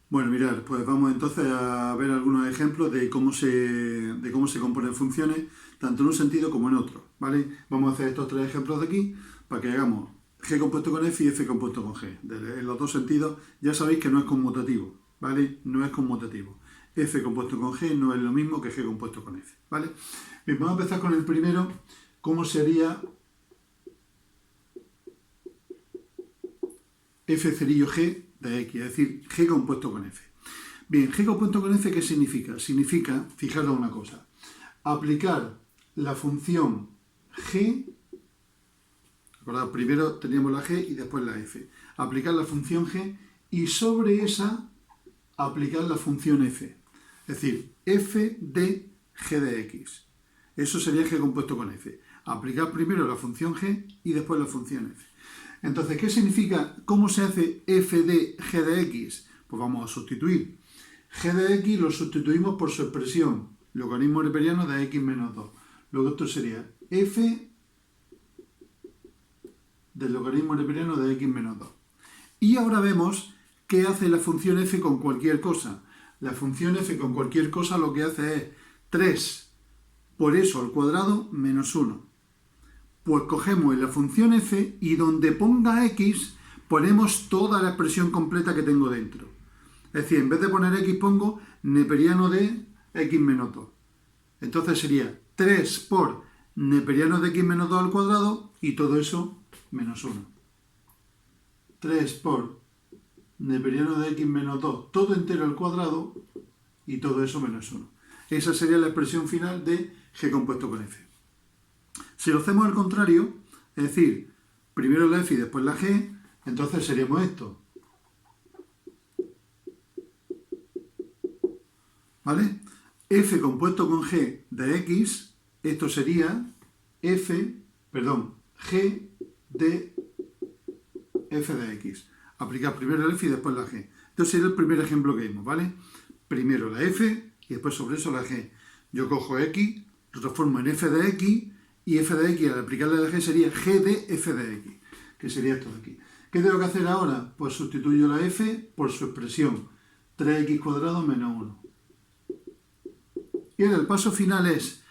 Bueno, mirad, pues vamos entonces a ver algunos ejemplos de cómo se componen funciones, tanto en un sentido como en otro, ¿vale? Vamos a hacer estos tres ejemplos de aquí para que hagamos g compuesto con f y f compuesto con g. En los dos sentidos ya sabéis que no es conmutativo, ¿vale? No es conmutativo. F compuesto con g no es lo mismo que g compuesto con f, ¿vale? Bien, vamos a empezar con el primero, cómo sería f cerillo g de x, es decir, g compuesto con f. Bien, g compuesto con f, ¿qué significa? Significa, fijaros una cosa, aplicar la función g, ¿recordad? Primero teníamos la g y después la f. Aplicar la función g y sobre esa aplicar la función f. Es decir, f de g de x. Eso sería g compuesto con f. Aplicar primero la función g y después la función f. Entonces, ¿qué significa? ¿Cómo se hace f de g de x? Pues vamos a sustituir. G de x lo sustituimos por su expresión, logaritmo neperiano de x menos 2. Luego esto sería f del logaritmo neperiano de x menos 2. Y ahora vemos qué hace la función f con cualquier cosa. La función f con cualquier cosa lo que hace es 3 por eso al cuadrado menos 1. Pues cogemos en la función f y donde ponga x ponemos toda la expresión completa que tengo dentro. Es decir, en vez de poner x pongo neperiano de x menos 2. Entonces sería 3 por neperiano de x menos 2 al cuadrado y todo eso menos 1. 3 por neperiano de x menos 2, todo entero al cuadrado y todo eso menos 1. Esa sería la expresión final de g compuesto con f. Si lo hacemos al contrario, es decir, primero la f y después la g, entonces seríamos esto. ¿Vale? F compuesto con g de x, esto sería g de f de x. Aplicar primero el f y después la g. Entonces sería el primer ejemplo que vimos, ¿vale? Primero la f y después sobre eso la g. Yo cojo x, lo transformo en f de x y f de x al aplicarle la g sería g de f de x, que sería esto de aquí. ¿Qué tengo que hacer ahora? Pues sustituyo la f por su expresión 3x cuadrado menos 1. Y ahora el paso final es,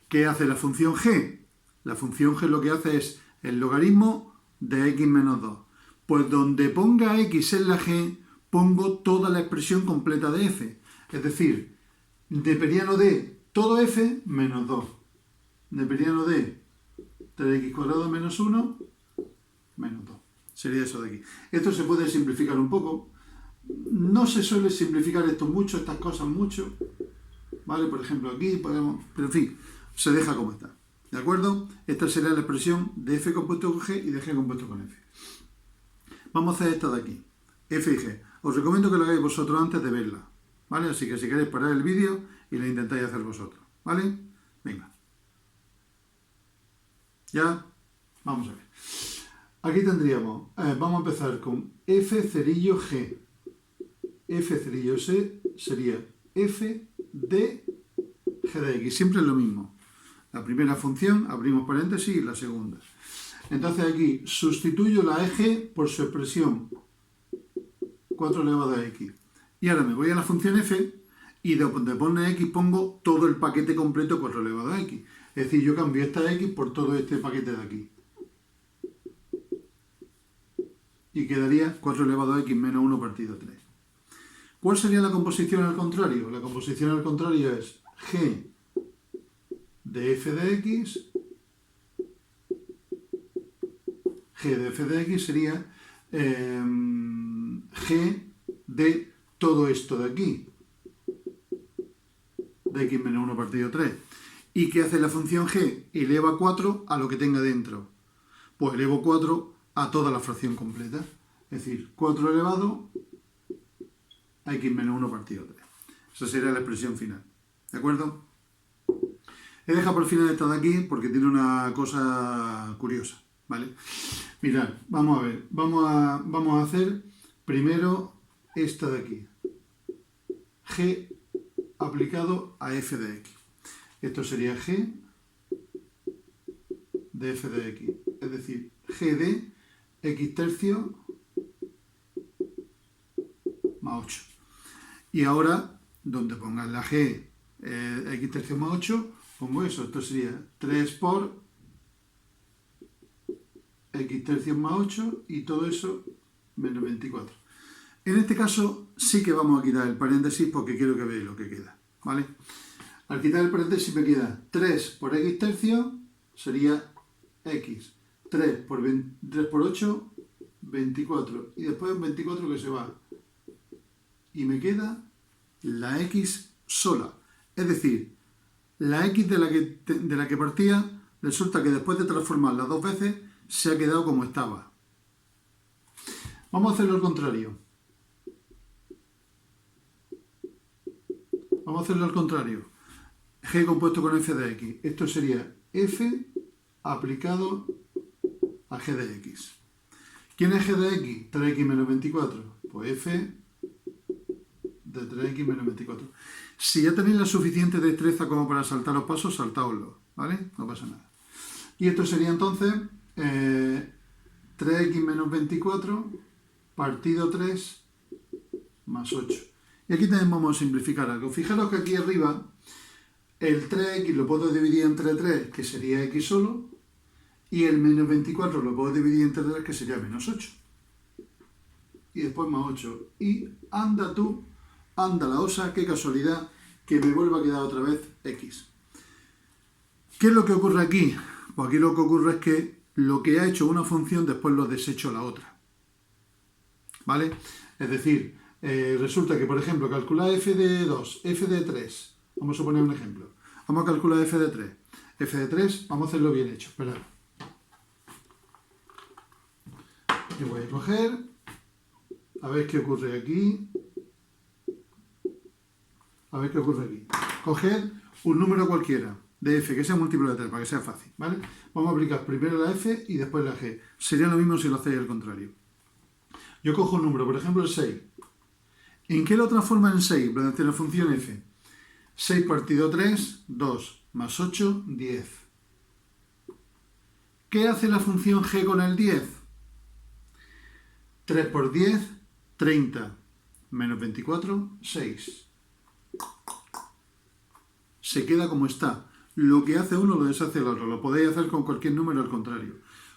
¿qué hace la función g? La función g lo que hace es el logaritmo de x menos 2. Pues donde ponga x en la g, pongo toda la expresión completa de f. Es decir, neperiano de todo f menos 2. Neperiano de 3x cuadrado menos 1 menos 2. Sería eso de aquí. Esto se puede simplificar un poco. No se suele simplificar esto mucho, estas cosas mucho. ¿Vale? Por ejemplo, aquí podemos... Pero en fin, se deja como está. ¿De acuerdo? Esta sería la expresión de f compuesto con g y de g compuesto con f. Vamos a hacer esta de aquí. F y g. Os recomiendo que lo hagáis vosotros antes de verla. ¿Vale? Así que si queréis parar el vídeo y la intentáis hacer vosotros. ¿Vale? Venga. Ya. Vamos a ver. Aquí tendríamos... vamos a empezar con f cerillo g. F cerillo c sería f de g de x. Siempre es lo mismo. La primera función, abrimos paréntesis, y la segunda. Entonces aquí sustituyo la g por su expresión 4 elevado a x. Y ahora me voy a la función f y donde pone x pongo todo el paquete completo 4 elevado a x. Es decir, yo cambio esta x por todo este paquete de aquí. Y quedaría 4 elevado a x menos 1 partido 3. ¿Cuál sería la composición al contrario? La composición al contrario es g de f de x. G de f de x sería g de todo esto de aquí. De x menos 1 partido 3. ¿Y qué hace la función g? Eleva 4 a lo que tenga dentro. Pues elevo 4 a toda la fracción completa. Es decir, 4 elevado a x menos 1 partido 3. Esa sería la expresión final. ¿De acuerdo? He dejado por el final esta de aquí porque tiene una cosa curiosa. ¿Vale? Mirad, vamos a ver. Vamos a hacer primero esta de aquí. G aplicado a f de x. Esto sería g de f de x. Es decir, g de x tercio más 8. Y ahora, donde pongas la g, x tercio más 8, pongo eso. Esto sería 3 por x tercio más 8 y todo eso menos 24. En este caso sí que vamos a quitar el paréntesis porque quiero que veáis lo que queda, ¿vale? Al quitar el paréntesis me queda 3 por x tercio, sería x. 3 por 8, 24. Y después un 24 que se va. Y me queda la x sola. Es decir, la x de la que partía, resulta que después de transformarla dos veces, se ha quedado como estaba. Vamos a hacerlo al contrario. Vamos a hacerlo al contrario. G compuesto con f de x. Esto sería f aplicado a g de x. ¿Quién es g de x? 3x menos 24. Pues f de 3x menos 24. Si ya tenéis la suficiente destreza como para saltar los pasos, saltaoslos, ¿vale? No pasa nada. Y esto sería entonces 3x menos 24 partido 3 más 8. Y aquí también vamos a simplificar algo. Fijaros que aquí arriba el 3x lo puedo dividir entre 3, que sería x solo, y el menos 24 lo puedo dividir entre 3, que sería menos 8. Y después más 8. Y anda tú, anda la osa, qué casualidad, que me vuelva a quedar otra vez x. ¿Qué es lo que ocurre aquí? Pues aquí lo que ocurre es que lo que ha hecho una función después lo desecho la otra. ¿Vale? Es decir, resulta que, por ejemplo, calcular f de 2, f de 3. Vamos a poner un ejemplo. Vamos a calcular f de 3. F de 3, vamos a hacerlo bien hecho. Esperad. Yo voy a coger, a ver qué ocurre aquí. A ver qué ocurre aquí. Coged un número cualquiera de f que sea múltiplo de 3 para que sea fácil, ¿vale? Vamos a aplicar primero la f y después la g. Sería lo mismo si lo hacéis al contrario. Yo cojo un número, por ejemplo el 6. ¿En qué lo transforma en 6? Mediante la función f. 6 partido 3, 2, más 8, 10. ¿Qué hace la función g con el 10? 3 por 10, 30. Menos 24, 6. Se queda como está. Lo que hace uno lo deshace el otro. Lo podéis hacer con cualquier número al contrario.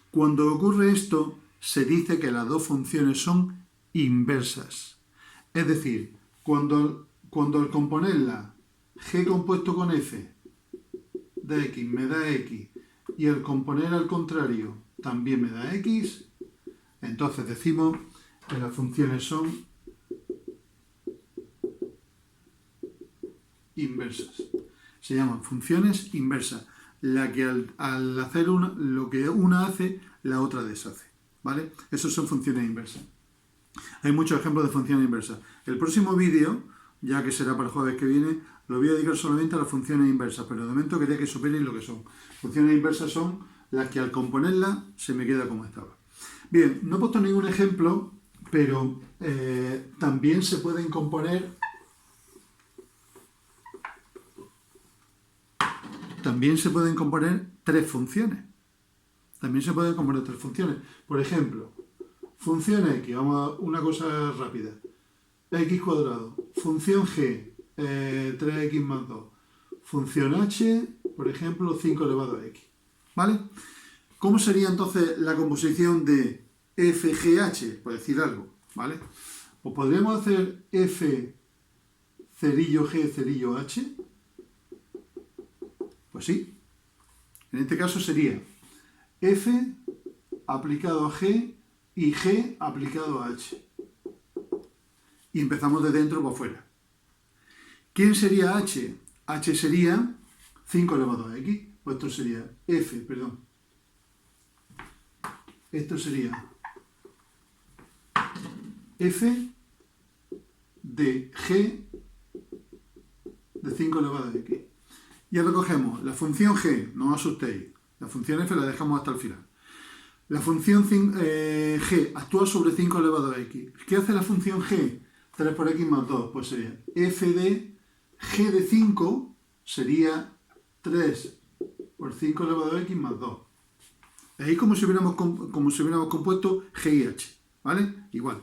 Cuando ocurre esto, se dice que las dos funciones son inversas. Es decir, cuando al componerla g compuesto con f de x me da x y al componer al contrario también me da x, entonces decimos que las funciones son inversas. Se llaman funciones inversas, la que al hacer lo que una hace, la otra deshace, ¿vale? Esas son funciones inversas. Hay muchos ejemplos de funciones inversas. El próximo vídeo, ya que será para el jueves que viene, lo voy a dedicar solamente a las funciones inversas, pero de momento quería que supierais lo que son. Funciones inversas son las que al componerlas se me queda como estaba. Bien, no he puesto ningún ejemplo, pero también se pueden componer tres funciones. Por ejemplo, función x, vamos a una cosa rápida. X cuadrado. Función g, 3x más 2. Función h, por ejemplo, 5 elevado a x. ¿Vale? ¿Cómo sería entonces la composición de fgh? Por decir algo, ¿vale? Pues podríamos hacer f cerillo g cerillo h. Pues sí. En este caso sería f aplicado a g y g aplicado a h. Y empezamos de dentro para afuera. ¿Quién sería h? H sería 5 elevado a x. Pues esto sería f, perdón. Esto sería f de g de 5 elevado a x. Y ahora cogemos la función g, no os asustéis. La función f la dejamos hasta el final. La función g actúa sobre 5 elevado a x. ¿Qué hace la función g? 3 por x más 2. Pues sería f de g de 5 sería 3 por 5 elevado a x más 2. Es como si hubiéramos compuesto g y h. ¿Vale? Igual.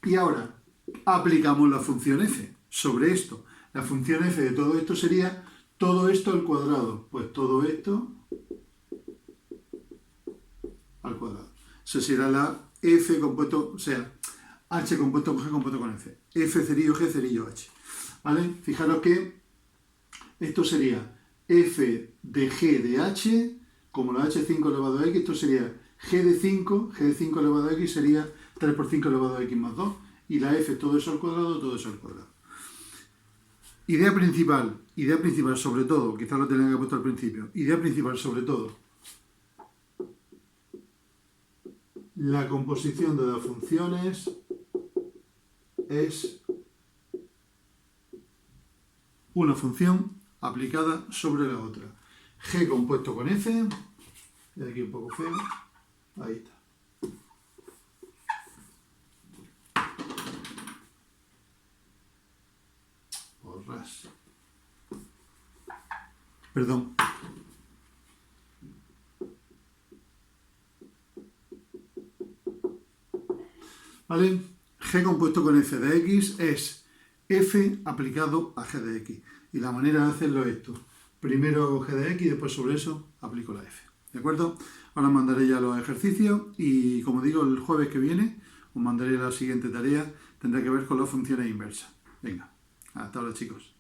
Y ahora aplicamos la función f sobre esto. La función f de todo esto sería todo esto al cuadrado. Pues todo esto al cuadrado. Eso será la f compuesto, o sea, h compuesto con g compuesto con f. F cerillo g cerillo h. ¿Vale? Fijaros que esto sería f de g de h, como la h5 elevado a x, esto sería g de 5 elevado a x sería 3 por 5 elevado a x más 2, y la f todo eso al cuadrado, todo eso al cuadrado. Idea principal sobre todo, quizás lo tenía que haber puesto al principio, idea principal sobre todo, la composición de las funciones es una función aplicada sobre la otra. G compuesto con f, y aquí un poco feo, ahí está. Porras. Perdón. ¿Vale? G compuesto con f de x es f aplicado a g de x. Y la manera de hacerlo es esto. Primero hago g de x y después sobre eso aplico la f. ¿De acuerdo? Ahora os mandaré ya los ejercicios y, como digo, el jueves que viene os mandaré la siguiente tarea. Tendrá que ver con las funciones inversas. Venga, hasta ahora, chicos.